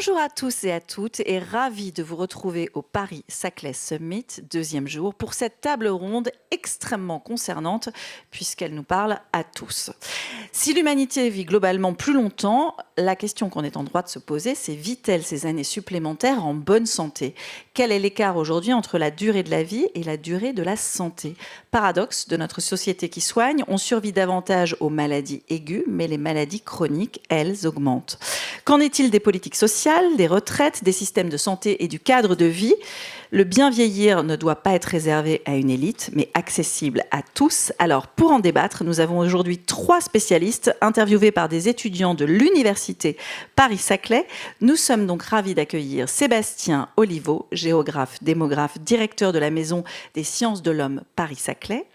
Bonjour à tous et à toutes et ravi de vous retrouver au Paris-Saclay Summit, deuxième jour, pour cette table ronde extrêmement concernante puisqu'elle nous parle à tous. Si l'humanité vit globalement plus longtemps, la question qu'on est en droit de se poser, c'est vit-elle ces années supplémentaires en bonne santé? Quel est l'écart aujourd'hui entre la durée de la vie et la durée de la santé? Paradoxe de notre société qui soigne, on survit davantage aux maladies aiguës, mais les maladies chroniques, elles, augmentent. Qu'en est-il des politiques sociales, des retraites, des systèmes de santé et du cadre de vie? Le bien vieillir ne doit pas être réservé à une élite, mais accessible à tous. Alors, pour en débattre, nous avons aujourd'hui 3 spécialistes interviewés par des étudiants de l'université Paris-Saclay. Nous sommes donc ravis d'accueillir Sébastien Oliveau, géographe, démographe, directeur de la Maison des sciences de l'homme Paris-Saclay.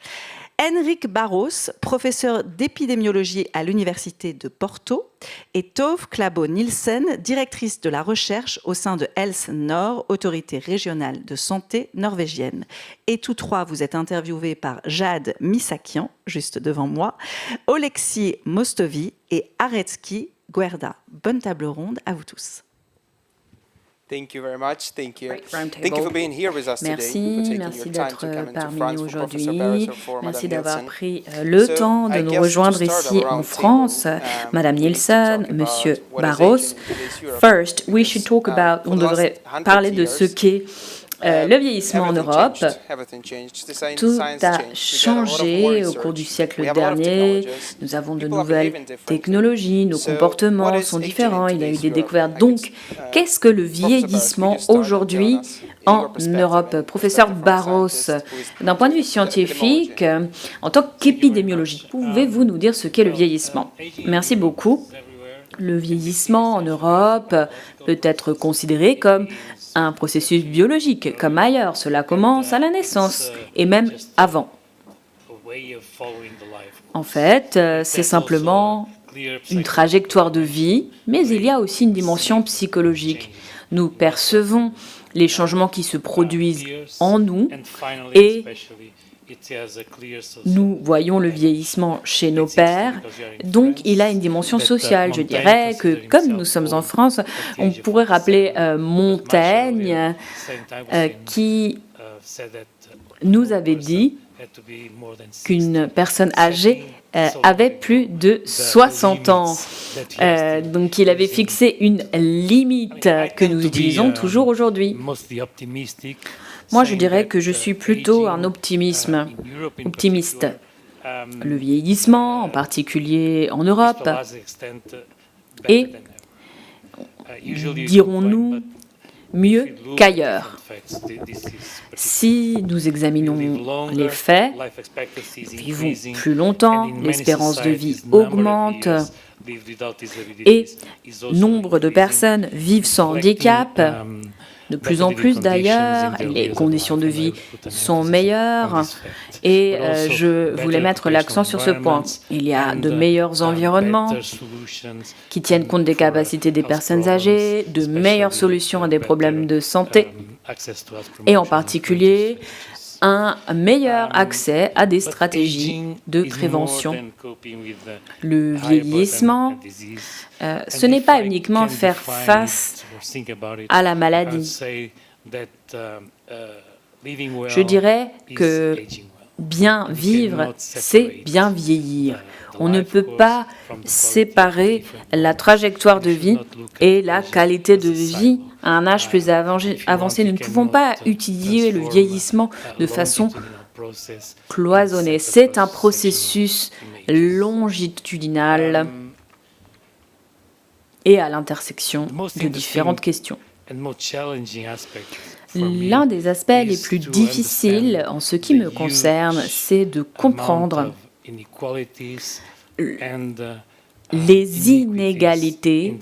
Henrik Barros, professeur d'épidémiologie à l'université de Porto, et Tove Klæbo-Nielsen, directrice de la recherche au sein de Health Nord, autorité régionale de santé norvégienne. Et tous 3, vous êtes interviewés par Jade Missakian, juste devant moi, Oleksiy Mostovi et Aretski Guerda. Bonne table ronde à vous tous. Thank you very much. Thank you. Thank you for being here with us today. Merci d'être parmi nous aujourd'hui. Merci d'avoir d'avoir pris le temps de nous rejoindre ici en France, Madame Nielsen, Monsieur Barros. First, on devrait parler de ce qu'est le vieillissement en Europe. Tout a changé au cours du siècle dernier. Nous avons de nouvelles technologies, nos comportements sont différents, il y a eu des découvertes. Donc, qu'est-ce que le vieillissement aujourd'hui en Europe? Professeur Barros, d'un point de vue scientifique, en tant qu'épidémiologiste, pouvez-vous nous dire ce qu'est le vieillissement? Merci beaucoup. Le vieillissement en Europe peut être considéré comme un processus biologique, comme ailleurs. Cela commence à la naissance et même avant. En fait, c'est simplement une trajectoire de vie, mais il y a aussi une dimension psychologique. Nous percevons les changements qui se produisent en nous et nous voyons le vieillissement chez nos pères, donc il a une dimension sociale. Je dirais que, comme nous sommes en France, on pourrait rappeler Montaigne, qui nous avait dit qu'une personne âgée avait plus de 60 ans. Donc il avait fixé une limite que nous utilisons toujours aujourd'hui. Moi, je dirais que je suis plutôt un optimiste. Le vieillissement, en particulier en Europe, est, dirons-nous, mieux qu'ailleurs. Si nous examinons les faits, nous vivons plus longtemps, l'espérance de vie augmente et nombre de personnes vivent sans handicap. De plus en plus d'ailleurs, les conditions de vie sont meilleures et je voulais mettre l'accent sur ce point. Il y a de meilleurs environnements qui tiennent compte des capacités des personnes âgées, de meilleures solutions à des problèmes de santé et en particulier un meilleur accès à des stratégies de prévention. Le vieillissement, ce n'est pas uniquement faire face à la maladie. Je dirais que bien vivre, c'est bien vieillir. On ne peut pas séparer la trajectoire de vie et la qualité de vie à un âge plus avancé. Nous ne pouvons pas utiliser le vieillissement de façon cloisonnée. C'est un processus longitudinal et à l'intersection de différentes questions. L'un des aspects les plus difficiles en ce qui me concerne, c'est de comprendre les inégalités,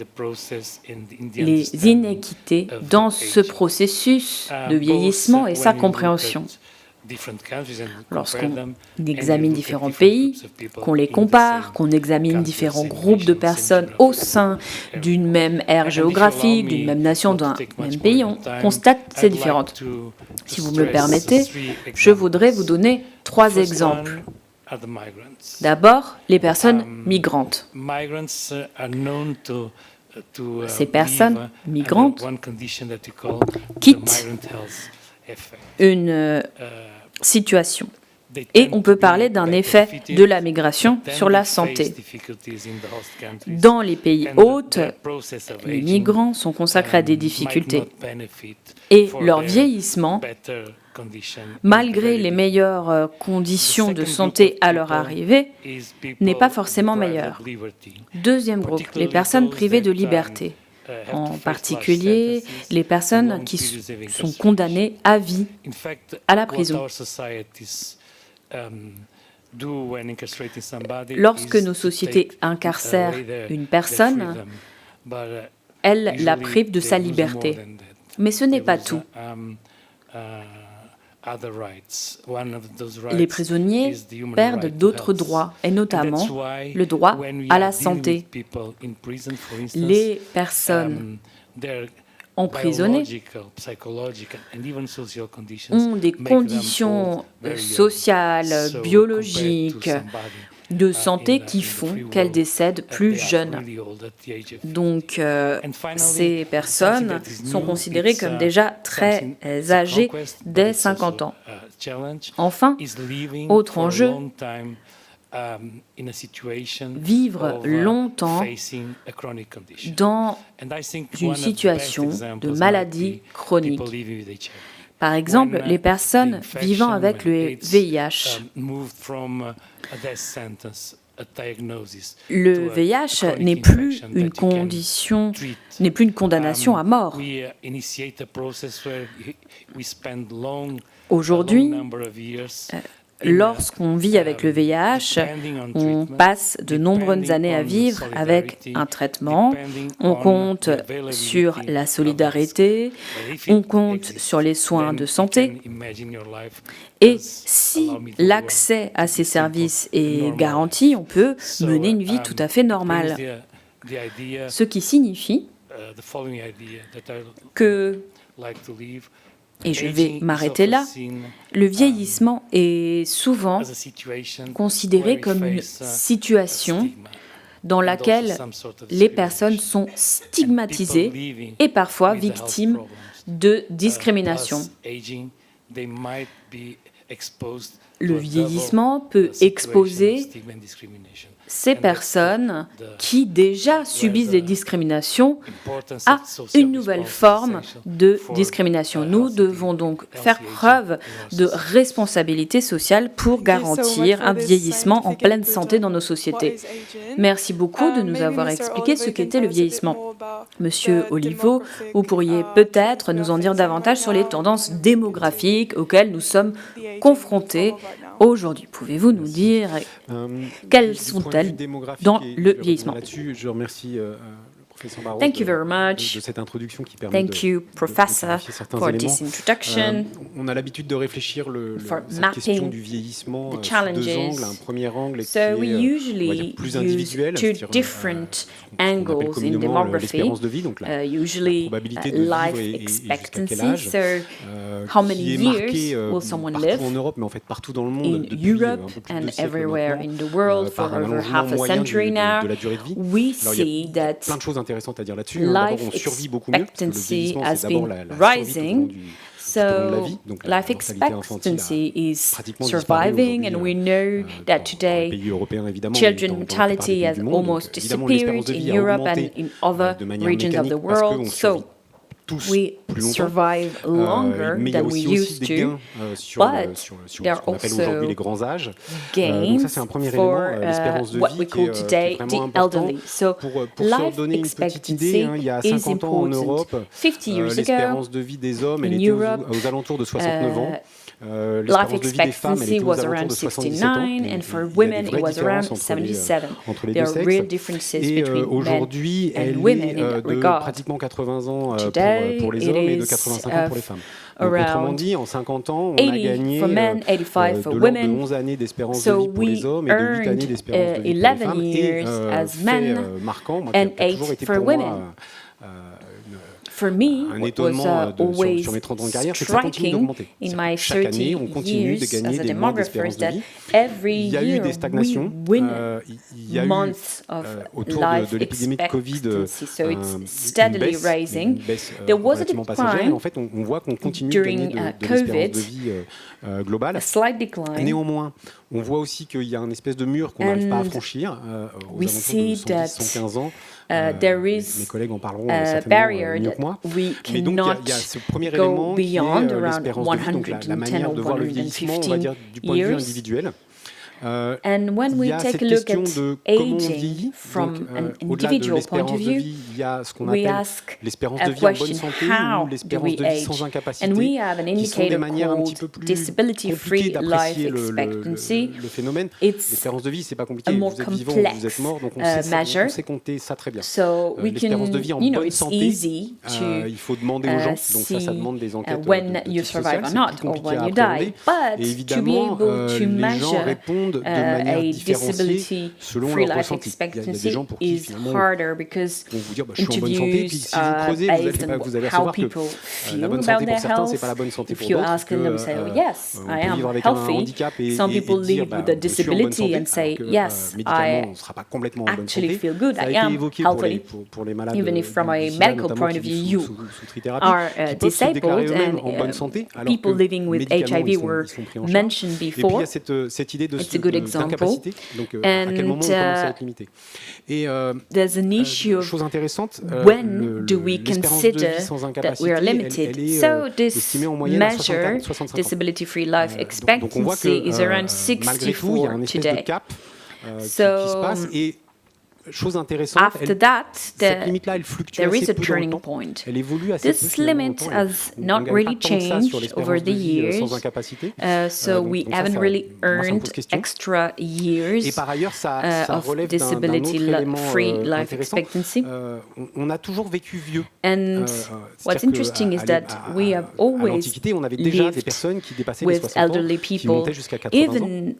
les inéquités dans ce processus de vieillissement et sa compréhension. Lorsqu'on examine différents pays, qu'on les compare, qu'on examine différents groupes de personnes au sein d'une même aire géographique, d'une même nation, d'un même pays, on constate ces différentes. Si vous me le permettez, je voudrais vous donner 3 exemples. D'abord, les personnes migrantes. ces personnes migrantes quittent une situation. Et on peut parler d'un effet de la migration sur la santé. Dans les pays hôtes, les migrants sont consacrés à des difficultés et leur vieillissement, malgré les meilleures conditions de santé à leur arrivée, n'est pas forcément meilleur. Deuxième groupe, les personnes privées de liberté, en particulier les personnes qui sont condamnées à vie à la prison. Lorsque nos sociétés incarcèrent une personne, elles la privent de sa liberté. Mais ce n'est pas tout. Les prisonniers perdent d'autres droits, et notamment le droit à la santé. Les personnes emprisonnés ont des conditions sociales, biologiques, de santé qui font qu'elles décèdent plus jeunes. Donc, ces personnes sont considérées comme déjà très âgées dès 50 ans. Enfin, autre enjeu, vivre longtemps dans une situation de maladie chronique. Par exemple, les personnes vivant avec le VIH. Le VIH n'est plus une condition, n'est plus une condamnation à mort. Aujourd'hui, lorsqu'on vit avec le VIH, on passe de nombreuses années à vivre avec un traitement. On compte sur la solidarité, on compte sur les soins de santé. Et si l'accès à ces services est garanti, on peut mener une vie tout à fait normale. Ce qui signifie que, et je vais m'arrêter là, le vieillissement est souvent considéré comme une situation dans laquelle les personnes sont stigmatisées et parfois victimes de discrimination. Le vieillissement peut exposer ces personnes qui déjà subissent des discriminations à une nouvelle forme de discrimination. Nous devons donc faire preuve de responsabilité sociale pour garantir un vieillissement en pleine santé dans nos sociétés. Merci beaucoup de nous avoir expliqué ce qu'était le vieillissement. Monsieur Olivo, vous pourriez peut-être nous en dire davantage sur les tendances démographiques auxquelles nous sommes confrontés aujourd'hui. Pouvez-vous nous dire quelles sont-elles dans le vieillissement? Là-dessus, je remercie le professeur Barros Thank you very much. de cette introduction qui permet Thank you, Professor, for this introduction. On a l'habitude de réfléchir For cette question mapping du vieillissement the sous challenges. deux angles. Un premier angle qui So we est on va usually dire, plus use individuel, two c'est-à-dire, different ce qu'on appelle angles in communément demography. l'espérance de vie, donc la Usually probabilité de vivre life et jusqu'à quel expectancy. âge, So how many qui est years marqué will someone partout live en Europe, mais en fait partout dans le monde in depuis Europe un peu plus de and deux siècles everywhere maintenant, in the world for par un over allongement half a moyen century now? de la durée de vie. We Alors, il y see a that plein de choses intéressantes à dire là-dessus. D'abord, life on survit beaucoup mieux, parce que le expectancy vieillissement, has c'est d'abord been la survie rising. tout au long de la So vie. Donc, la life mortalité infantile expectancy is pratiquement disparu surviving, and aujourd'hui, we know that dans les today pays européens, évidemment, mais children dans la plupart des mortality pays has du monde. Donc, almost évidemment, l'espérance disappeared de in vie a Europe and augmenté in other de manière regions of the mécanique parce world. qu'on So survit tous we plus longtemps. survive longer Mais il y a than we aussi used des to. gains sur but ce there are qu'on appelle also aujourd'hui les grands âges. Donc Gains ça, c'est un premier for élément, l'espérance de what vie we qui est call today vraiment the important. elderly. So Pour se life donner une petite idée, expectancy il y a is 50 ans en important. Europe, 50 years ago, l'espérance de vie des hommes, elle in était Europe, aux alentours de 69 ans. life L'espérance de vie des femmes, elle expectancy était aux was alentours around de 77 ans. 69, and for Il y a women des it vraies was around différences entre 77. les There deux are real sexes. differences Et between men aujourd'hui, and elle women est in that de regard. pratiquement 80 ans Today, pour les it hommes et de is, 85 ans pour les femmes. Donc, around autrement dit, en 50 ans, on a 80 gagné for men, 85 de for l'ordre de women. 11 années d'espérance de So vie pour les we hommes et de 8 années earned d'espérance de vie pour les 11 femmes. Et years as fait men marquant, moi, qui and a toujours 8 été for pour women. moi for me, un what was étonnement always sur mes 30 ans de carrière, c'est que ça continue striking d'augmenter. in my Chaque 30 année, on continue de years gagner as a des mois demographer d'espérance is de that vie. every Il y a eu year des we stagnations. win Il y a eu months of autour life de l'épidémie de Covid expectancy, so it's une steadily baisse, rising. une baisse There was a relativement passagère. Et decline en fait, on voit qu'on continue de gagner during de l'espérance COVID, de vie globale. a slight decline. Néanmoins, on voit aussi qu'il y a une espèce de mur qu'on n'arrive pas à And franchir aux we alentours de see 110, that 115 ans. there Mes is collègues en parleront a certainement barrier mieux que that moi. we Mais donc, cannot il y a ce premier go élément qui est beyond around l'espérance de vie, donc la 110 manière de or voir le vieillissement, on va dire, du point de vue 150 years. individuel. And when Il we y a take cette a look question at de comment on aging vieillit. from Donc, an au-delà de individual point l'espérance of de view, vie, il y a ce qu'on we appelle ask l'espérance a de vie en bonne question, santé how ou do l'espérance we de vie age? sans And incapacité, we have an qui sont des indicator manières un petit peu called plus disability-free compliquées life d'apprécier expectancy. le phénomène. It's L'espérance de vie, c'est pas compliqué. a more Vous êtes vivant ou vous êtes complex mort, donc on measure. sait compter ça très bien. So we L'espérance can, de vie en you know, bonne it's santé, easy to il faut demander aux gens. Donc see ça demande des enquêtes when de you type survive social, or c'est not, plus or compliqué when à you die. appréhender. But Et to be évidemment, able to les gens measure répondent de manière a différenciée disability selon free leur life ressenti. Il y a des expectancy gens pour qui is finalement harder because vont vous dire je suis en bonne santé, puis si vous creusez, based vous allez on how recevoir que people la feel bonne about santé pour their certains, c'est health. pas la bonne santé If pour you d'autres. ask them, they will say, oh, yes, On I peut am vivre avec un healthy. handicap et Some people dire live with a je suis en bonne disability santé, and say, alors que, yes, médicalement, I on ne sera pas complètement en bonne actually santé. feel good. Ça a I été am évoqué healthy. pour les malades Even if from a du sida, medical notamment, point qui of view, vivent you sous trithérapie, are qui peuvent se déclarer disabled, eux-mêmes en bonne and santé, alors people que living with médicalement, HIV ils were sont pris en charge. mentioned Et puis il y before. a cette idée It's a good example. d'incapacité, donc à quel moment on commence à être limité. Et there's an issue of chose intéressante, when do we l'espérance de vie consider sans that incapacité, we are elle limited. est So estimée this en moyenne à measure, 65 ans. disability-free life Donc on voit que expectancy is around malgré tout, il y a 64 un espèce de today. cap qui So, se passe. Et chose intéressante, After that, cette limite-là, elle fluctue there is assez a peu dans le turning temps. point. Elle évolue assez peu This finalement limit dans le temps. has On not gagne really pas tant que ça sur changed l'espérance over de the vie years. sans incapacité. So we donc ça, haven't really moi, ça me earned pose question. extra years Et par ailleurs, ça of relève d'un autre élément disability-free life intéressant. expectancy. On a toujours vécu vieux. And what's interesting is that we have À always l'Antiquité, on avait déjà des lived personnes qui dépassaient les with 60 ans, elderly qui people. montaient jusqu'à 80 ans. Even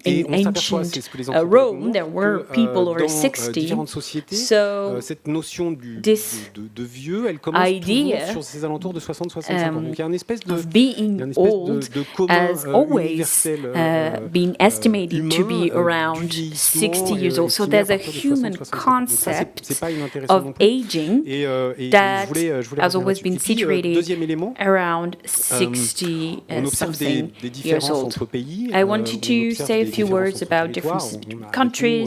Et in on s'aperçoit, c'est ancient ce que les anthropologues Rome, montrent, there were que, people over dans 60. différentes sociétés, So cette notion this de vieux, elle commence idea, toujours sur ces alentours de 60-65 ans. Donc il y a une espèce de, of being old de commun has always universel been estimated humain, to be du around vieillissement, 60 years old. So estimé à there's a partir de human 60-65 ans. Donc ça, concept c'est pas inintéressant non of plus. aging Et that je voulais has revenir always là-dessus. been Et puis, situated deuxième élément, around 60 on observe something des years différences old. entre pays. I wanted on to observe say a des few différences words entre about territoires. differences On between a avec countries.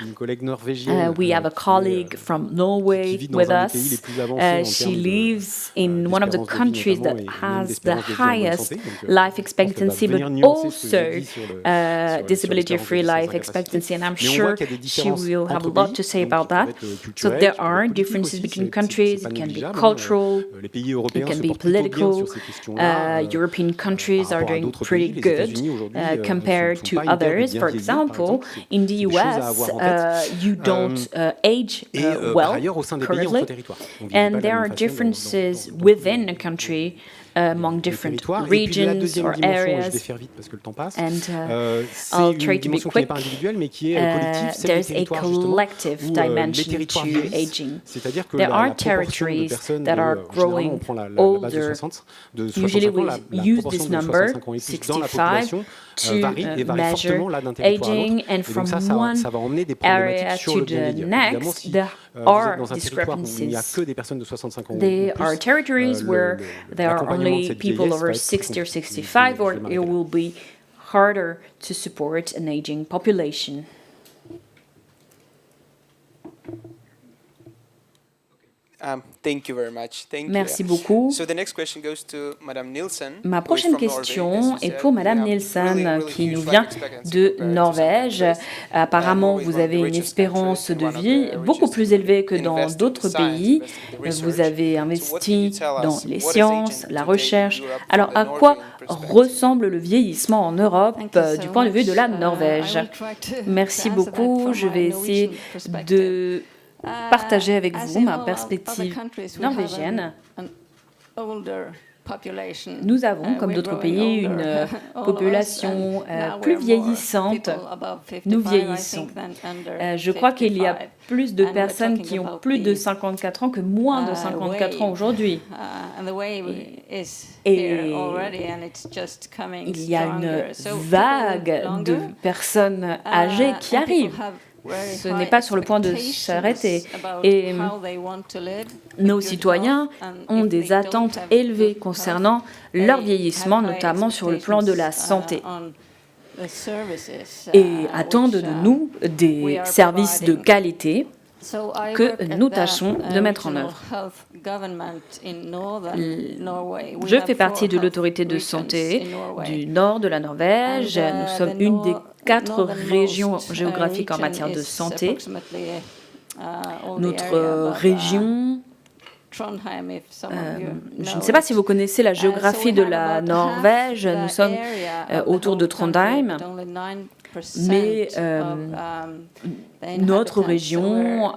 nous, une collègue norvégienne We have a colleague from Norway qui vit dans with un des pays les us. plus avancés en She termes de, lives in one of the d'espérance de vie countries notamment, that et même has the d'espérance de vie en bonne highest santé. Donc, life je pense qu'elle expectancy, va but venir nuancer ce que j'ai also dit sur disability-free l'espérance de vie sans life incapacité. expectancy. And I'm Mais on sure voit qu'il y a des she différences will have a entre lot pays, to say donc about qui peuvent that. être So culturelles, there qui peuvent are être politiques differences aussi, between c'est countries. pas It can be négligeable, cultural. Les pays européens It can se be portent plutôt bien political. sur ces questions-là. European countries par are rapport à doing d'autres pretty pays. Les good États-Unis, aujourd'hui, compared sont to pas une terre de others. bien For vieillir, par example, exemple. in the des choses à US, avoir en tête. you don't age Et par well ailleurs, au sein des pays, entre currently. territoires. On vit pas de And la there même are façon differences dans within a country among different territoires. Et puis la regions deuxième or dimension, et je vais areas. faire vite parce que le temps passe, And c'est I'll une try to be dimension qui n'est quick. pas individuelle, mais qui est collective, celle des There's a territoires, justement, collective où les dimension territoires to vieillissent. aging. C'est-à-dire que There la are proportion de territories personnes, that are généralement, growing on prend la base de older. 60, de Usually 65 ans, we la use proportion this de number, 65 ans et plus dans la 65, population to varie et varie measure fortement là d'un territoire à l'autre. aging, and Et donc from ça one va emmener des area problématiques sur to le bien the vieillir. Évidemment, next, si there vous êtes are dans un territoire où il n'y a discrepancies. que des personnes de 65 ans ou There plus, are territories where there are l'accompagnement de only cette people vieillesse va over être 60 or compliqué. 65, or Je vais it m'arrêter là. will be harder to support an aging population. Thank you very much. Thank Merci you. beaucoup. So the next question goes to Madame Nielsen. Ma who is prochaine from Norway. question As you est said, pour we Madame have Nielsen, really qui huge nous life vient expectancy de compared to some Norvège. countries. Apparemment, Norway is vous one of avez the une richest espérance countries de and one of vie the beaucoup richest plus élevée que dans invested d'autres science, pays. invested in research. Vous avez So what can you investi tell us? dans What les is sciences, aging la today in recherche. Europe from Alors, the à quoi Norwegian perspective? ressemble le vieillissement en Europe du point de vue de la I Norvège? will try to Merci answer that beaucoup. from Je my vais Norwegian essayer perspective. de partager avec As vous you ma know, perspective other countries will have norvégienne. an older Nous avons, comme d'autres pays, une population plus vieillissante. Nous vieillissons. Je crois qu'il y a plus de personnes qui ont plus de 54 ans que moins de 54 ans aujourd'hui. Et il y a une vague de personnes âgées qui arrive. Ce n'est pas sur le point de s'arrêter. Et nos citoyens ont des attentes élevées concernant leur vieillissement, notamment sur le plan de la santé. Et attendent de nous des services de qualité que nous tâchons de mettre en œuvre. Je fais partie de l'autorité de santé du nord de la Norvège. Nous sommes une des 4 régions géographiques en matière de santé. Notre région, je ne sais pas si vous connaissez la géographie de la Norvège, nous sommes autour de Trondheim, mais notre région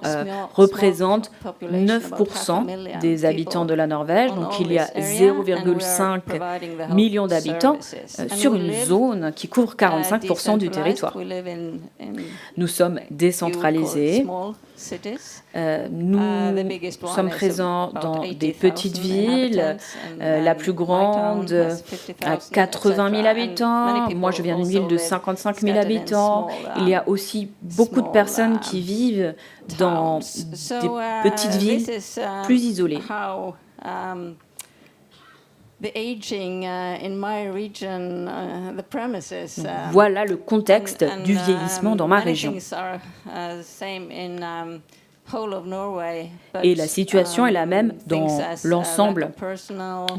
représente 9% des habitants de la Norvège, donc il y a 0,5 millions d'habitants sur une zone qui couvre 45% du territoire. Nous sommes décentralisés. Nous sommes présents dans des petites villes. La plus grande a 80 000 habitants. Moi, je viens d'une ville de 55 000 habitants. Il y a aussi beaucoup de personnes qui vivent dans des petites villes plus isolées. Voilà le contexte du vieillissement dans ma région. Et la situation est la même dans l'ensemble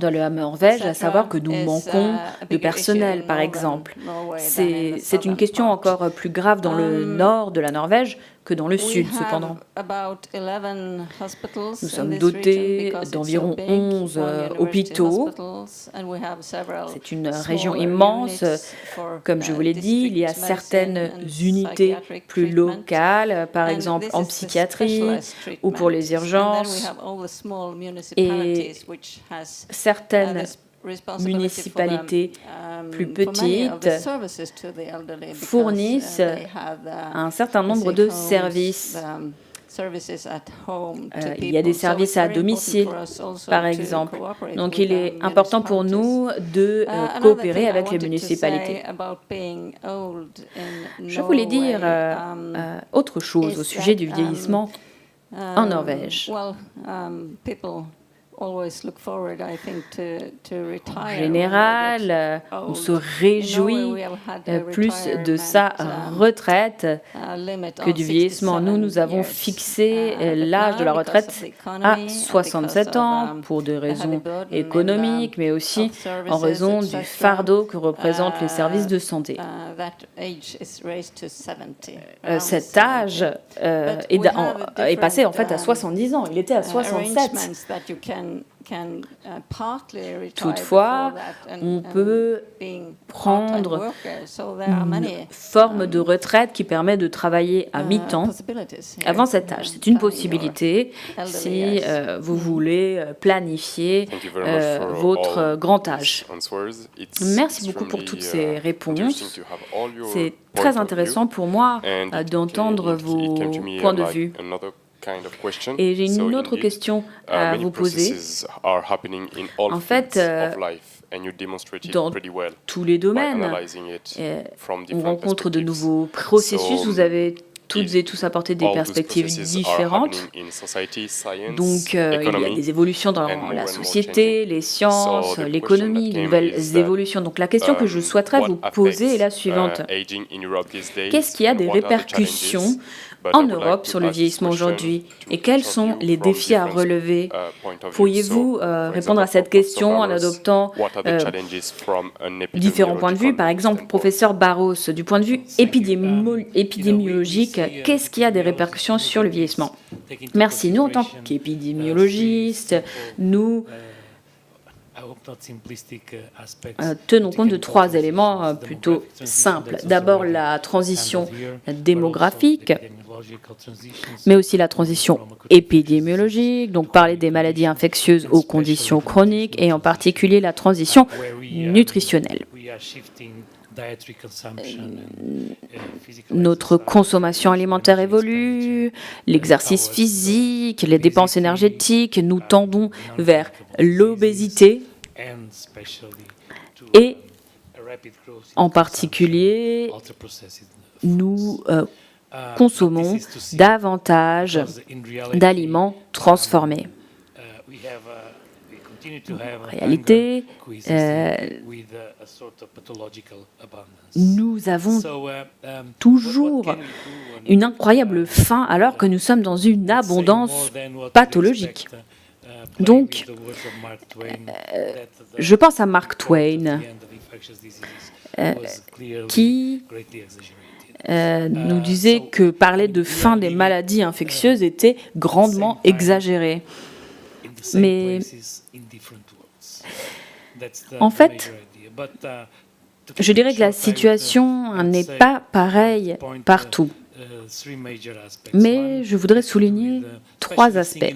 de la Norvège, à savoir que nous manquons de personnel, par exemple. C'est une question encore plus grave dans le nord de la Norvège que dans le sud, cependant. Nous sommes dotés d'environ 11 hôpitaux. C'est une région immense. Comme je vous l'ai dit, il y a certaines unités plus locales, par exemple en psychiatrie ou pour les urgences, et certaines municipalités plus petites fournissent un certain nombre de services. Il y a des services à domicile, par exemple. Donc, il est important pour nous de coopérer avec les municipalités. Je voulais dire autre chose au sujet du vieillissement en Norvège. En général, on se réjouit plus de sa retraite que du vieillissement. Nous avons fixé l'âge de la retraite à 67 ans pour des raisons économiques, mais aussi en raison du fardeau que représentent les services de santé. Cet âge est passé en fait à 70 ans. Il était à 67. Toutefois, on peut prendre une forme de retraite qui permet de travailler à mi-temps avant cet âge. C'est une possibilité si vous voulez planifier votre grand âge. Merci beaucoup pour toutes ces réponses. C'est très intéressant pour moi d'entendre vos points de vue. Et j'ai une autre question à vous poser. En fait, dans tous les domaines, on rencontre de nouveaux processus. Vous avez toutes et tous apporté des perspectives différentes. Donc, il y a des évolutions dans la société, les sciences, l'économie, de nouvelles évolutions. Donc, la question que je souhaiterais vous poser est la suivante. Qu'est-ce qui a des répercussions en Europe sur le vieillissement aujourd'hui et quels sont les défis à relever? Pourriez-vous répondre à cette question en adoptant différents points de vue? Par exemple, professeur Barros, du point de vue épidémiologique, qu'est-ce qui a des répercussions sur le vieillissement? Merci. Nous, en tant qu'épidémiologistes, nous tenons compte de 3 éléments plutôt simples. D'abord, la transition démographique, mais aussi la transition épidémiologique, donc parler des maladies infectieuses aux conditions chroniques, et en particulier la transition nutritionnelle. Notre consommation alimentaire évolue, l'exercice physique, les dépenses énergétiques, nous tendons vers l'obésité et en particulier, nous consommons davantage d'aliments transformés. En réalité, nous avons toujours une incroyable faim alors que nous sommes dans une abondance pathologique. Donc, je pense à Mark Twain, qui nous disait que parler de fin des maladies infectieuses était grandement exagéré. Mais en fait, je dirais que la situation n'est pas pareille partout. Mais je voudrais souligner 3 aspects.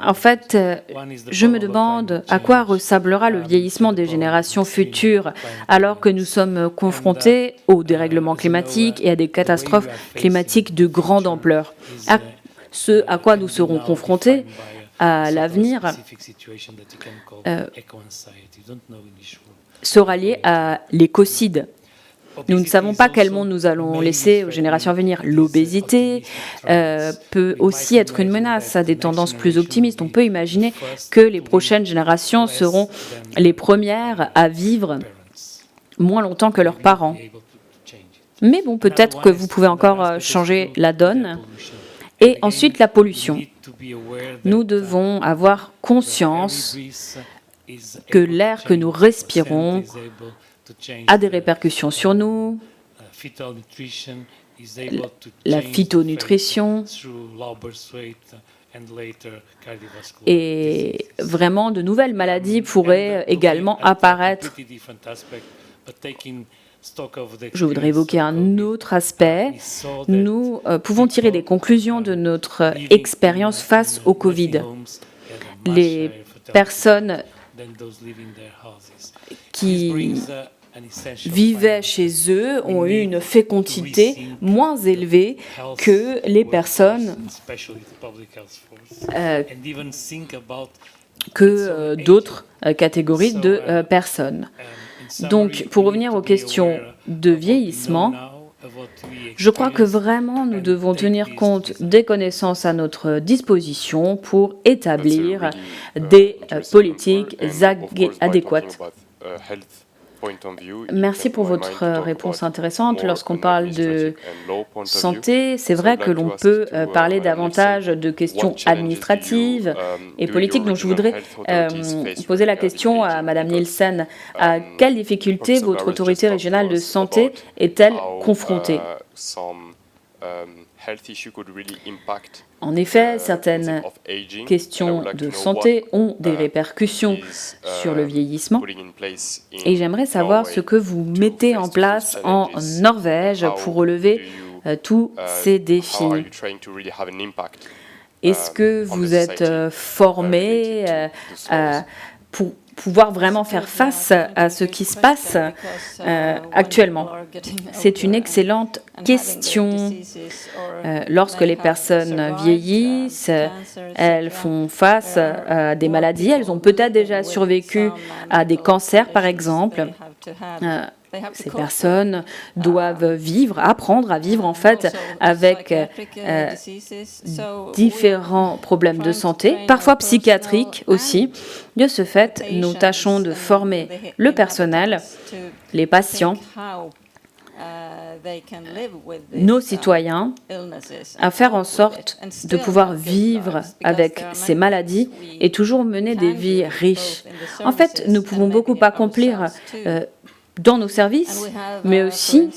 En fait, je me demande à quoi ressemblera le vieillissement des générations futures alors que nous sommes confrontés au dérèglement climatique et à des catastrophes climatiques de grande ampleur. Ce à quoi nous serons confrontés à l'avenir sera lié à l'écocide. Nous ne savons pas quel monde nous allons laisser aux générations à venir. L'obésité peut aussi être une menace à des tendances plus optimistes. On peut imaginer que les prochaines générations seront les premières à vivre moins longtemps que leurs parents. Mais bon, peut-être que vous pouvez encore changer la donne. Et ensuite, la pollution. Nous devons avoir conscience que l'air que nous respirons a des répercussions sur nous, la phytonutrition, et vraiment de nouvelles maladies pourraient également apparaître. Je voudrais évoquer un autre aspect. Nous pouvons tirer des conclusions de notre expérience face au Covid. Les personnes qui vivaient chez eux ont eu une fécondité moins élevée que les personnes que d'autres catégories de personnes. Donc, pour revenir aux questions de vieillissement, je crois que vraiment nous devons tenir compte des connaissances à notre disposition pour établir des politiques adéquates. Merci pour votre réponse intéressante. Lorsqu'on parle de santé, c'est vrai que l'on peut parler davantage de questions administratives et politiques. Donc je voudrais poser la question à Madame Nielsen. À quelles difficultés votre autorité régionale de santé est-elle confrontée ? En effet, certaines questions de santé ont des répercussions sur le vieillissement et j'aimerais savoir ce que vous mettez en place en Norvège pour relever tous ces défis. Est-ce que vous êtes formé pour pouvoir vraiment faire face à ce qui se passe actuellement? C'est une excellente question. Lorsque les personnes vieillissent, elles font face à des maladies. Elles ont peut-être déjà survécu à des cancers, par exemple. Ces personnes doivent apprendre à vivre en fait avec différents problèmes de santé, parfois psychiatriques aussi. De ce fait, nous tâchons de former le personnel, les patients, nos citoyens, à faire en sorte de pouvoir vivre avec ces maladies et toujours mener des vies riches. En fait, nous pouvons beaucoup accomplir dans nos services, mais aussi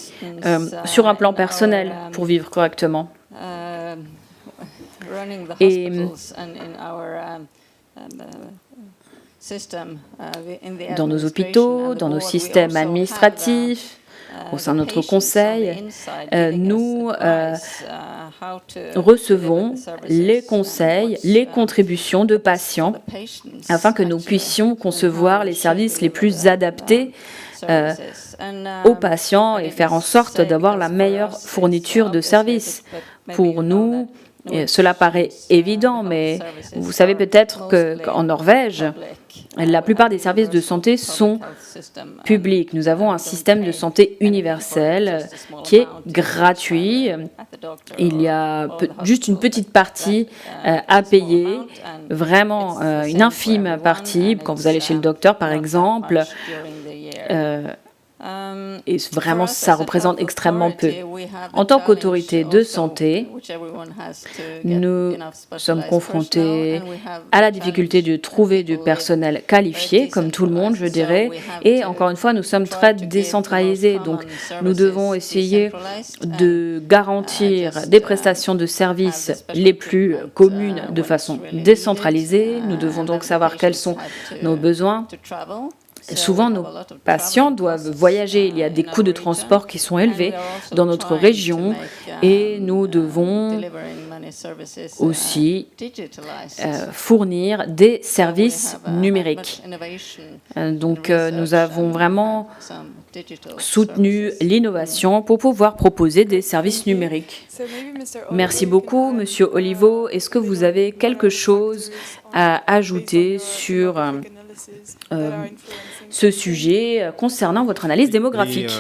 sur un plan personnel pour vivre correctement. Et dans nos hôpitaux, dans nos systèmes administratifs, au sein de notre conseil, nous recevons les conseils, les contributions de patients afin que nous puissions concevoir les services les plus adaptés aux patients et faire en sorte d'avoir la meilleure fourniture de services. Pour nous, cela paraît évident, mais vous savez peut-être qu'en Norvège, la plupart des services de santé sont publics. Nous avons un système de santé universel qui est gratuit. Il y a juste une petite partie à payer, vraiment une infime partie, quand vous allez chez le docteur par exemple. Et vraiment, ça représente extrêmement peu. En tant qu'autorité de santé, nous sommes confrontés à la difficulté de trouver du personnel qualifié, comme tout le monde, je dirais. Et encore une fois, nous sommes très décentralisés, donc nous devons essayer de garantir des prestations de services les plus communes de façon décentralisée. Nous devons donc savoir quels sont nos besoins. Souvent, nos patients doivent voyager. Il y a des coûts de transport qui sont élevés dans notre région et nous devons aussi fournir des services numériques. Donc, nous avons vraiment soutenu l'innovation pour pouvoir proposer des services numériques. Merci beaucoup, Monsieur Olivo. Est-ce que vous avez quelque chose à ajouter sur ce sujet concernant votre analyse démographique?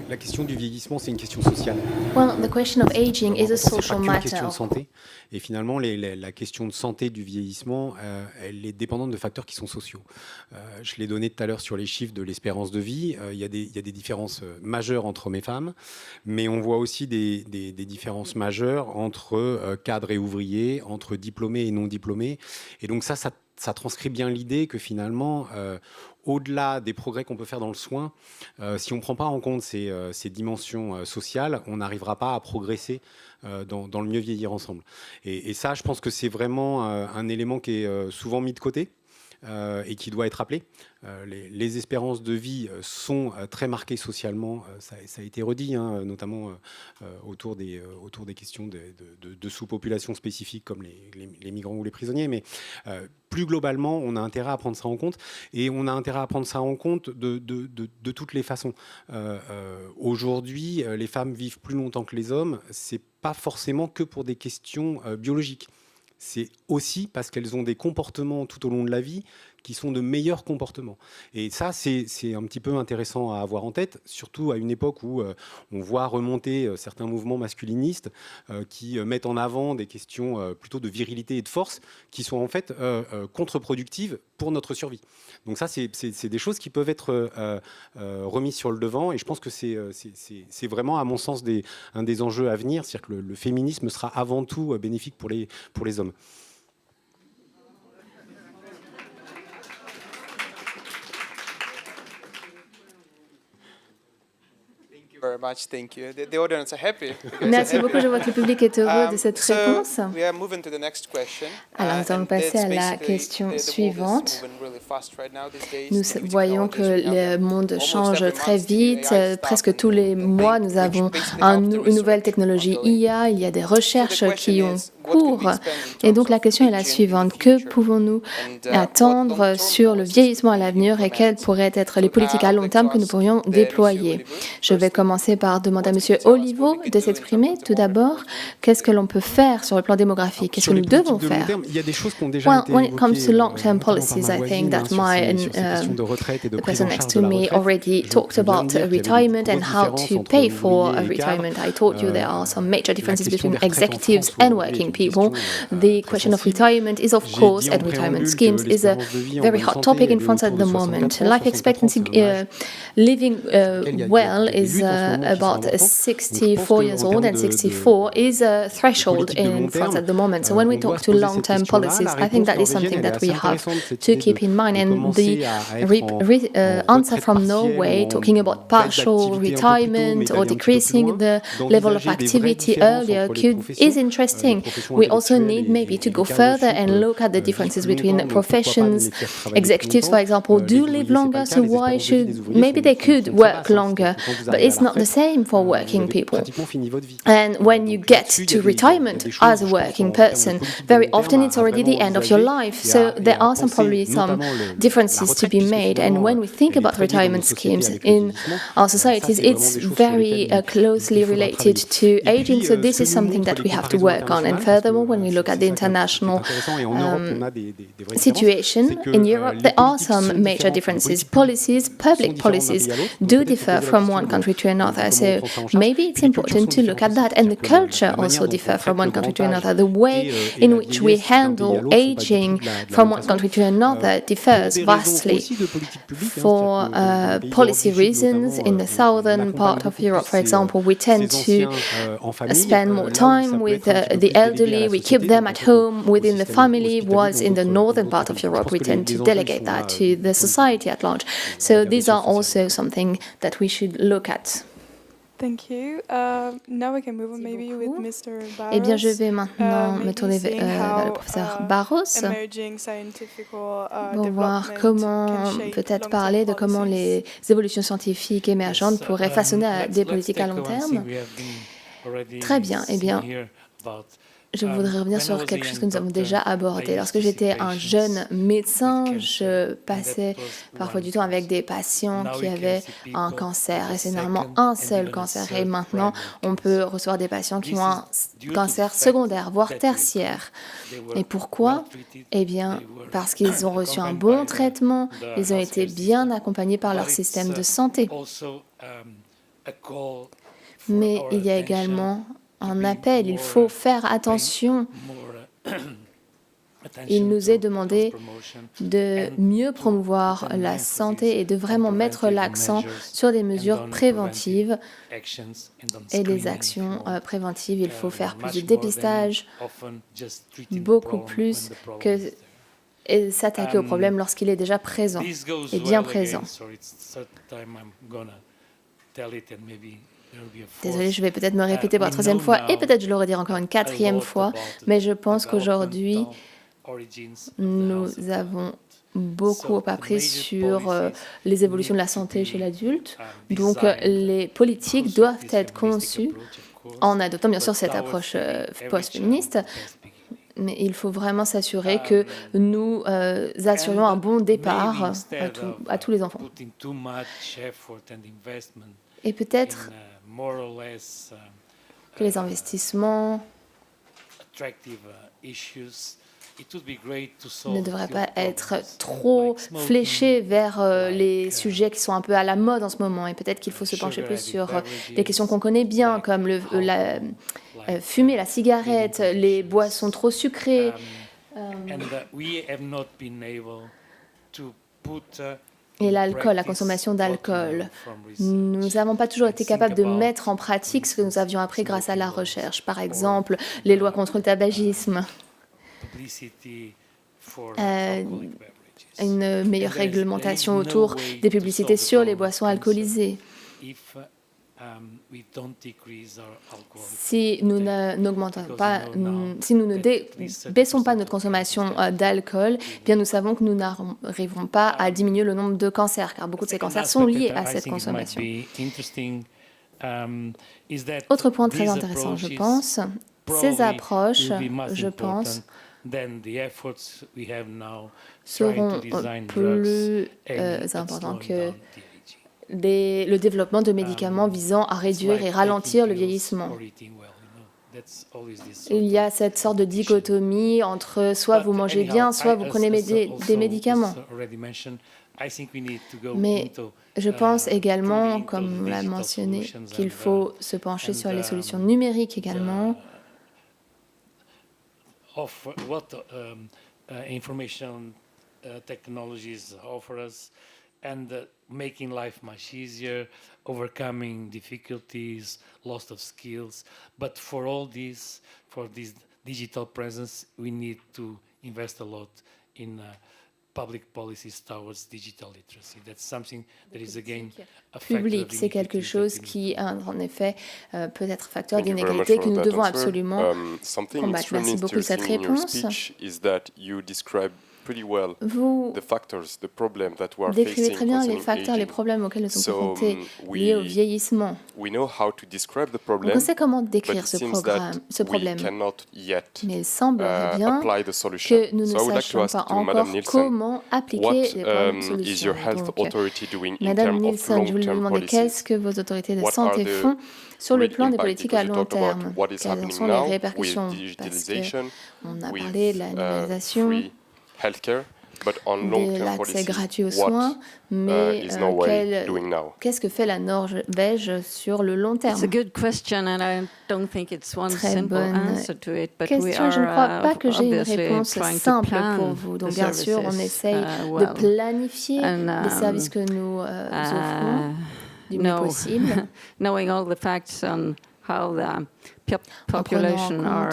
La question du vieillissement, c'est une question sociale. Well, the question of aging is a C'est social pas qu'une matter. question de santé. Et finalement, la question de santé du vieillissement, elle est dépendante de facteurs qui sont sociaux. Je l'ai donné tout à l'heure sur les chiffres de l'espérance de vie. Il y a des différences majeures entre hommes et femmes, mais on voit aussi des différences majeures entre cadres et ouvriers, entre diplômés et non diplômés. Et donc ça transcrit bien l'idée que finalement, au-delà des progrès qu'on peut faire dans le soin, si on ne prend pas en compte ces dimensions sociales, on n'arrivera pas à progresser dans le mieux vieillir ensemble. Et ça, je pense que c'est vraiment un élément qui est souvent mis de côté et qui doit être rappelé. Les espérances de vie sont très marquées socialement, ça a été redit, hein, notamment autour des questions de sous-populations spécifiques comme les migrants ou les prisonniers, mais plus globalement, on a intérêt à prendre ça en compte, et on a intérêt à prendre ça en compte de toutes les façons. Aujourd'hui, les femmes vivent plus longtemps que les hommes, c'est pas forcément que pour des questions biologiques. C'est aussi parce qu'elles ont des comportements tout au long de la vie qui sont de meilleurs comportements. Et ça, c'est un petit peu intéressant à avoir en tête, surtout à une époque où on voit remonter certains mouvements masculinistes qui mettent en avant des questions plutôt de virilité et de force qui sont en fait contre-productives pour notre survie. Donc ça, c'est des choses qui peuvent être remises sur le devant, et je pense que c'est vraiment, à mon sens, un des enjeux à venir, c'est-à-dire que le féminisme sera avant tout bénéfique pour les hommes. Merci beaucoup, je vois que le public est heureux de cette réponse. Alors, nous allons passer à la question suivante. Nous voyons que le monde change très vite. Presque tous les mois, nous avons une nouvelle technologie IA. Il y a des recherches qui ont cours. Et donc, la question est la suivante. Que pouvons-nous attendre sur le vieillissement à l'avenir et quelles pourraient être les politiques à long terme que nous pourrions déployer? Je vais commencer par demander à M. Olivo de s'exprimer. Tout d'abord, qu'est-ce que l'on peut faire sur le plan démographique? Qu'est-ce que nous devons faire? Il y a des choses qui ont déjà été when it comes to évoquées, long-term policies, I think that the person next to me already talked about retirement and how to pay for retirement. I told you there are some major differences between executives and working people. The question of retirement is, of course, and retirement schemes is a very hot topic in France at the moment. Life expectancy, living well is about 64 years old, and 64 is a threshold in France at the moment. So when we talk to long-term policies, I think that is something that we have to keep in mind. And the answer from Norway, talking about partial retirement or decreasing the level of activity earlier, is interesting. we also need maybe to go further and look at the differences between professions. Executives, for example, do live longer, so why should maybe they could work longer, but it's not the same for working people. And when you get to retirement as a working person, very often it's already the end of your life. So there are probably some differences to be made. And when we think about retirement schemes in our societies, it's very closely related to aging. So this is something that we have to work on. And furthermore, when we look at the international situation in Europe, there are some major differences. Policies, public policies, do differ from one country to another. So maybe it's important to look at that. And the culture also differ from one country to another. The way in which we handle aging from one country to another differs vastly. For policy reasons, in the southern part of Europe, for example, we tend to spend more time with the elderly. We keep them at home within the family, whilst in the northern part of Europe, we tend to delegate that to the society at large. So these are also something that we should look at. Thank you. Now we can move on maybe with Mr. Barros. Eh bien, je vais maintenant me tourner vers le professeur Barros pour voir comment peut-être parler de comment les évolutions scientifiques émergentes pourraient façonner des politiques à long terme. Très bien. Eh bien, je voudrais revenir sur quelque chose que nous avons déjà abordé. Lorsque j'étais un jeune médecin, je passais parfois du temps avec des patients qui avaient un cancer. Et c'est normalement un seul cancer. Et maintenant, on peut recevoir des patients qui ont un cancer secondaire, voire tertiaire. Et pourquoi? Eh bien, parce qu'ils ont reçu un bon traitement, ils ont été bien accompagnés par leur système de santé. Mais il y a également un appel, il faut faire attention. Il nous est demandé de mieux promouvoir la santé et de vraiment mettre l'accent sur des mesures préventives et des actions préventives. Il faut faire plus de dépistage, beaucoup plus que s'attaquer au problème lorsqu'il est déjà présent et bien présent. Désolée, je vais peut-être me répéter pour la troisième fois et peut-être je le redire encore une quatrième fois, mais je pense qu'aujourd'hui, nous avons beaucoup appris sur les évolutions de la santé chez l'adulte. Donc, les politiques doivent être conçues en adoptant bien sûr cette approche post-féministe, mais il faut vraiment s'assurer que nous assurions un bon départ à tous les enfants. Et peut-être que les investissements ne devraient pas être trop fléchés vers les sujets qui sont un peu à la mode en ce moment. Et peut-être qu'il faut se pencher plus sur des questions qu'on connaît bien, comme la fumée, la cigarette, les boissons trop sucrées. Et l'alcool, la consommation d'alcool. Nous n'avons pas toujours été capables de mettre en pratique ce que nous avions appris grâce à la recherche. Par exemple, les lois contre le tabagisme, une meilleure réglementation autour des publicités sur les boissons alcoolisées. Si nous ne baissons pas notre consommation d'alcool, bien nous savons que nous n'arriverons pas à diminuer le nombre de cancers, car beaucoup de ces cancers sont liés à cette consommation. Autre point très intéressant, je pense, ces approches, je pense, seront plus importantes que le développement de médicaments visant à réduire et ralentir le vieillissement. Il y a cette sorte de dichotomie entre soit vous mangez bien, soit vous prenez des médicaments. Mais je pense également, comme on l'a mentionné, qu'il faut se pencher sur les solutions numériques également. And making life much easier, overcoming difficulties, loss of skills. But for all this, for this digital presence, we need to invest a lot in public policies towards digital literacy. That's something that is again a public, c'est quelque chose qui, en effet, peut être facteur d'inégalité que nous devons absolument combattre. Merci beaucoup de cette réponse. Vous décrivez très bien les facteurs, les problèmes auxquels nous sommes confrontés liés au vieillissement. On sait comment décrire ce problème, mais il semblerait bien que nous ne sachions pas encore comment appliquer les bonnes solutions. Donc, Madame Nielsen, je voulais vous demander qu'est-ce que vos autorités de santé font sur le plan des politiques à long terme. Quelles sont les répercussions? Parce qu'on a parlé de la numérisation, de l'accès gratuit aux soins, mais qu'est-ce que fait la Norvège sur le long terme? Très bonne question. Je ne crois pas que j'ai une réponse simple pour vous. Donc, bien sûr, on essaye de planifier les services que nous offrons du mieux possible. Population are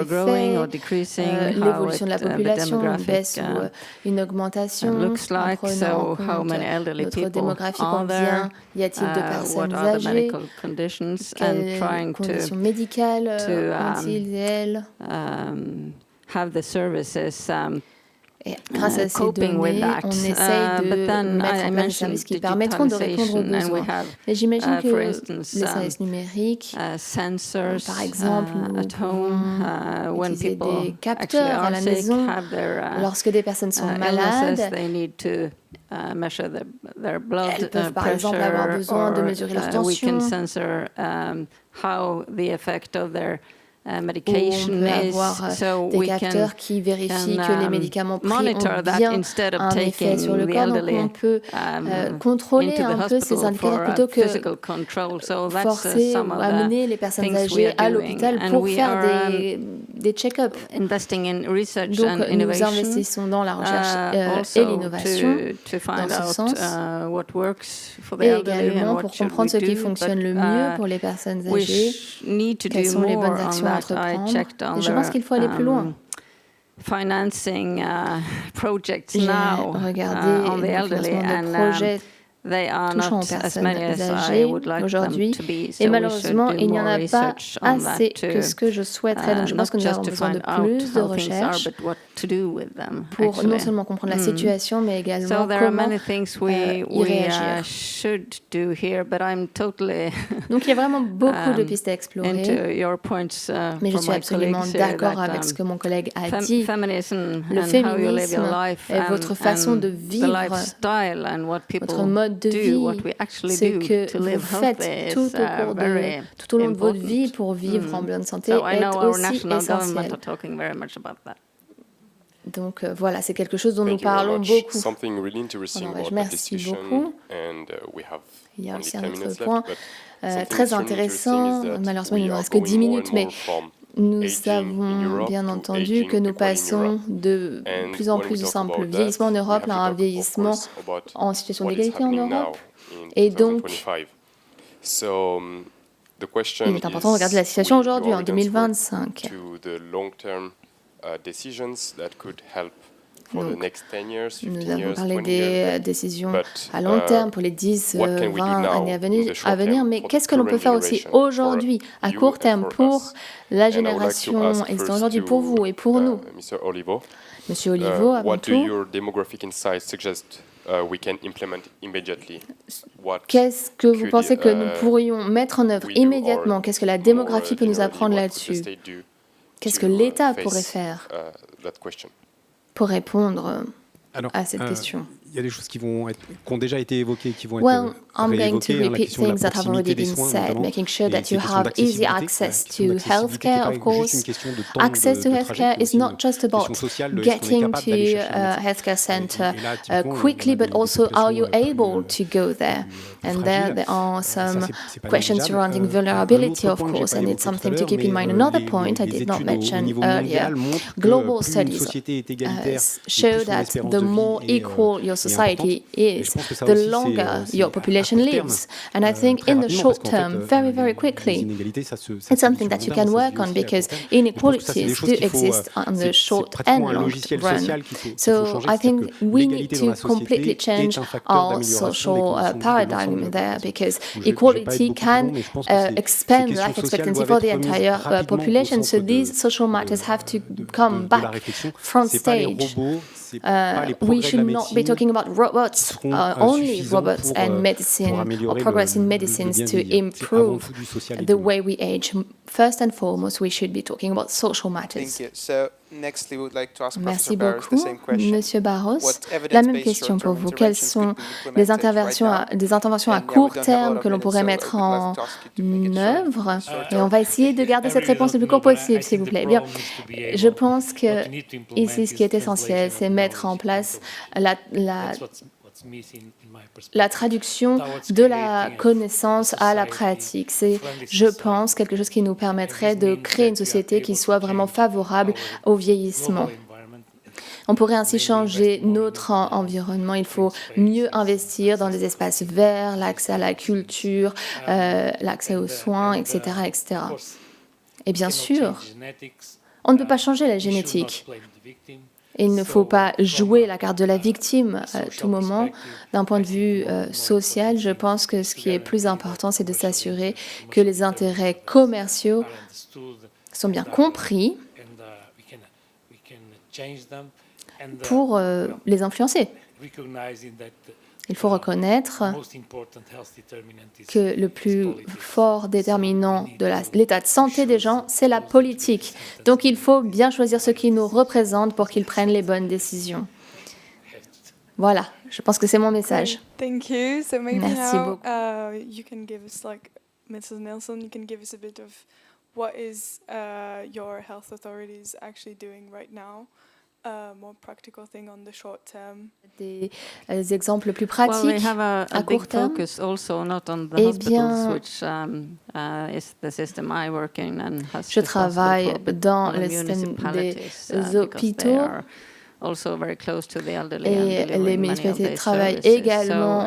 growing or decreasing, l'évolution de la population, une baisse ou une augmentation, looks like, so how many elderly people démographie, combien y a-t-il de personnes âgées, quelles conditions médicales ont-ils et elles, have the services et grâce à ces données, on essaye de mettre en place des services qui permettront de répondre aux besoins. Et j'imagine que les services numériques, par exemple, nous pouvons utiliser des capteurs à la maison lorsque des personnes sont malades. Elles peuvent par exemple avoir besoin de mesurer leur tension. Ou on peut avoir des capteurs qui vérifient que les médicaments pris ont bien un effet sur le corps. Donc on peut contrôler un peu ces indicateurs plutôt que forcer ou amener les personnes âgées à l'hôpital pour faire des check-ups. Donc nous investissons dans la recherche et l'innovation dans ce sens. Et également pour comprendre ce qui fonctionne le mieux pour les personnes âgées, quelles sont les bonnes actions à entreprendre. Et je pense qu'il faut aller plus loin. J'ai regardé le financement de projets touchant aux personnes âgées aujourd'hui, et malheureusement, il n'y en a pas assez que ce que je souhaiterais. Donc, je pense que nous avons besoin de plus de recherche pour non seulement comprendre la situation, mais également comment y réagir. Donc, il y a vraiment beaucoup de pistes à explorer, mais je suis absolument d'accord avec ce que mon collègue a dit. Le féminisme est votre façon de vivre, votre mode de vie, ce que vous faites tout au long de votre vie pour vivre en bonne santé est aussi essentiel. Donc voilà, c'est quelque chose dont nous parlons beaucoup. Merci beaucoup. Il y a aussi un autre point très intéressant. Malheureusement, il ne nous reste que 10 minutes, mais nous savons bien entendu que nous passons de plus en plus du simple vieillissement en Europe à un vieillissement en situation d'égalité en Europe. Et donc, il est important de regarder la situation aujourd'hui, en 2025. Donc, nous avons parlé des décisions à long terme pour les 10, 20 années à venir, mais qu'est-ce que l'on peut faire aussi aujourd'hui, à court terme, pour la génération existante aujourd'hui, pour vous et pour nous? Monsieur Olivo, avant tout, qu'est-ce que vous pensez que nous pourrions mettre en œuvre immédiatement? Qu'est-ce que la démographie peut nous apprendre là-dessus? Qu'est-ce que l'État pourrait faire pour répondre à cette question? Il y a des choses qui ont déjà été évoquées, qui vont être I'm going to repeat things that have already been said, making sure that you have easy access to healthcare, of course. Access to healthcare is not just about getting to a healthcare center quickly, but also are you able to go there? And there are some questions surrounding vulnerability, of course, and it's something to keep in mind. Another point I did not mention earlier, global studies show that the more equal your society is, the longer your population lives. And I think in the short term, very, very quickly, it's something that you can work on because inequalities do exist on the short and long run. So I think we need to completely change our social paradigm there because equality can expand life expectancy for the entire population. So these social matters have to come back front stage. We should not be talking about robots, only robots and medicine or progress in medicines to improve the way we age. First and foremost, we should be talking about social matters. Thank you. So, nextly, we would like to ask Merci Professor Barros the beaucoup, same question. Monsieur Barros. What La même evidence-based question pour short-term vous. Quelles interventions sont could be des implemented interventions à right now? court And, we don't have a terme lot of que l'on minutes, pourrait so I mettre would like en to ask you to make it œuvre? short. Et on va essayer de garder cette réponse le plus court possible, s'il vous plaît. Bien, je pense que ici, ce qui est essentiel, c'est mettre en place la traduction de la connaissance à la pratique. C'est, je pense, quelque chose qui nous permettrait de créer une société qui soit vraiment favorable au vieillissement. On pourrait ainsi changer notre environnement. Il faut mieux investir dans des espaces verts, l'accès à la culture, l'accès aux soins, etc., etc. Et bien sûr, on ne peut pas changer la génétique. Il ne faut pas jouer la carte de la victime à tout moment. D'un point de vue social, je pense que ce qui est plus important, c'est de s'assurer que les intérêts commerciaux sont bien compris pour les influencer. Il faut reconnaître que le plus fort déterminant de l'état de santé des gens, c'est la politique. Donc il faut bien choisir ceux qui nous représentent pour qu'ils prennent les bonnes décisions. Voilà, je pense que c'est mon message. Thank you. So maybe Merci now beaucoup. you can give us, like, Mrs. Nielsen, you can give us a bit of what is your health authorities actually doing right now. More practical thing on the short term. Des exemples plus pratiques à court terme. Eh bien, je travaille dans le système des hôpitaux. Et les municipalités travaillent également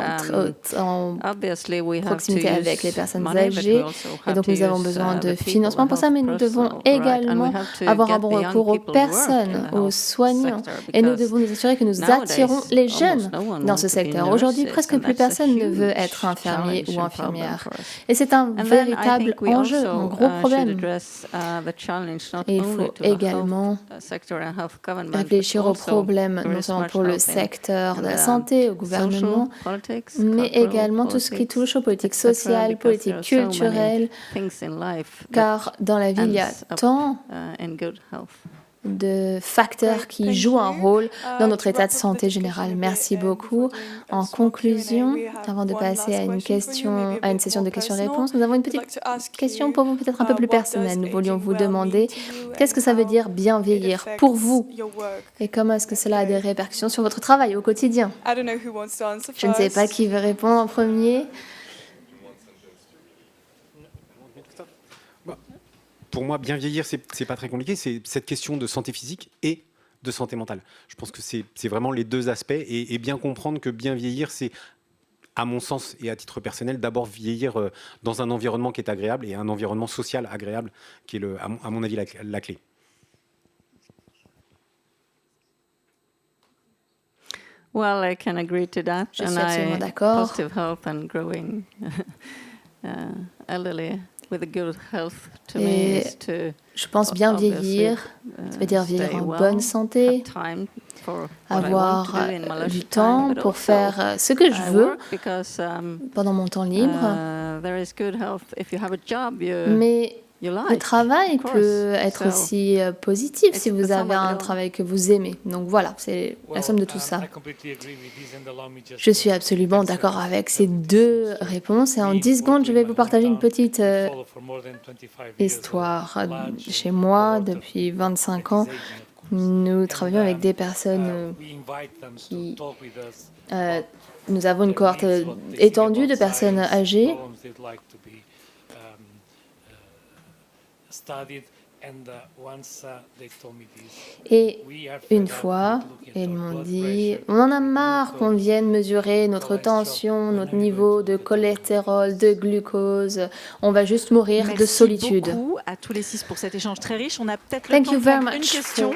en proximité avec les personnes âgées. Et donc nous avons besoin de financement pour ça, mais nous devons également avoir un bon recours aux personnes, aux soignants. Et nous devons nous assurer que nous attirons les jeunes dans ce secteur. Aujourd'hui, presque plus personne ne veut être infirmier ou infirmière. Et c'est un véritable enjeu, un gros problème. Et il faut également réfléchir aux problèmes, non seulement pour le secteur de la santé, au gouvernement, mais également tout ce qui touche aux politiques sociales, politiques culturelles, car dans la vie, il y a tant de facteurs qui jouent un rôle dans notre état de santé général. Merci beaucoup. En conclusion, avant de passer à une session de questions-réponses, nous avons une petite question pour vous, peut-être un peu plus personnelle. Nous voulions vous demander qu'est-ce que ça veut dire bien vieillir pour vous et comment est-ce que cela a des répercussions sur votre travail au quotidien. Je ne sais pas qui veut répondre en premier. Pour moi, bien vieillir, c'est pas très compliqué. C'est cette question de santé physique et de santé mentale. Je pense que c'est vraiment les deux aspects et bien comprendre que bien vieillir, c'est, à mon sens et à titre personnel, d'abord vieillir dans un environnement qui est agréable et un environnement social agréable qui est, à mon avis, la clé. Well, I can agree to that. Je suis absolument d'accord. Positive health and growing elderly. Et je pense bien vieillir, ça veut dire vieillir en bonne santé, avoir du temps pour faire ce que je veux pendant mon temps libre. Mais le travail peut être aussi positif si vous avez un travail que vous aimez. Donc voilà, c'est la somme de tout ça. Je suis absolument d'accord avec ces deux réponses. Et en 10 secondes, je vais vous partager une petite histoire. Chez moi, depuis 25 ans, nous travaillons avec des personnes qui... nous avons une cohorte étendue de personnes âgées. Et une fois, Et ils m'ont dit, on en a marre qu'on vienne mesurer notre tension, notre niveau de cholestérol, de glucose. On va juste mourir de solitude. Merci beaucoup à tous les 6 pour cet échange très riche. On a peut-être le Thank temps you de very prendre une much question.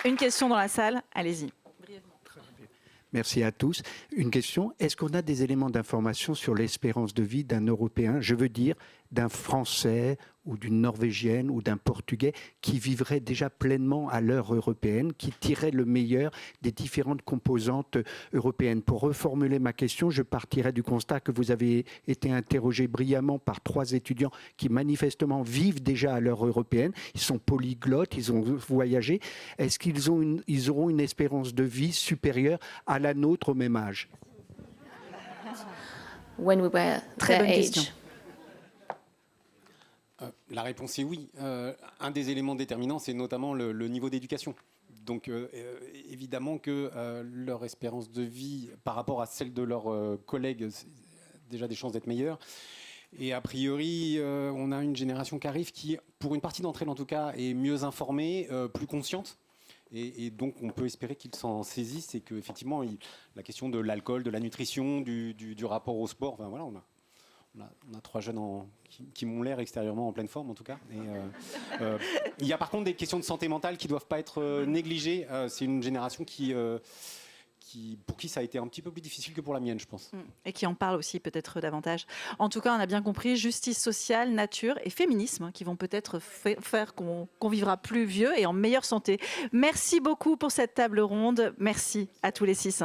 Une question dans la salle. Allez-y. Merci à tous. Une question, est-ce qu'on a des éléments d'information sur l'espérance de vie d'un Européen, je veux dire d'un Français ou d'une Norvégienne ou d'un Portugais qui vivrait déjà pleinement à l'heure européenne, qui tirait le meilleur des différentes composantes européennes? Pour reformuler ma question, je partirais du constat que vous avez été interrogé brillamment par 3 étudiants qui manifestement vivent déjà à l'heure européenne. Ils sont polyglottes, ils ont voyagé. Est-ce qu'ils auront une espérance de vie supérieure à la nôtre au même âge? When we were Très their bonne age. question. La réponse est oui. Un des éléments déterminants, c'est notamment le niveau d'éducation. Donc évidemment que leur espérance de vie par rapport à celle de leurs collègues, c'est déjà des chances d'être meilleures. Et a priori, on a une génération qui arrive qui, pour une partie d'entre elles en tout cas, est mieux informée, plus consciente. Et donc on peut espérer qu'ils s'en saisissent et qu'effectivement, la question de l'alcool, de la nutrition, du rapport au sport, enfin voilà, on a 3 jeunes qui m'ont l'air extérieurement en pleine forme en tout cas. Il y a par contre des questions de santé mentale qui ne doivent pas être négligées. C'est une génération pour qui ça a été un petit peu plus difficile que pour la mienne, je pense. Et qui en parle aussi peut-être davantage. En tout cas, on a bien compris, justice sociale, nature et féminisme qui vont peut-être faire qu'on vivra plus vieux et en meilleure santé. Merci beaucoup pour cette table ronde. Merci à tous les 6.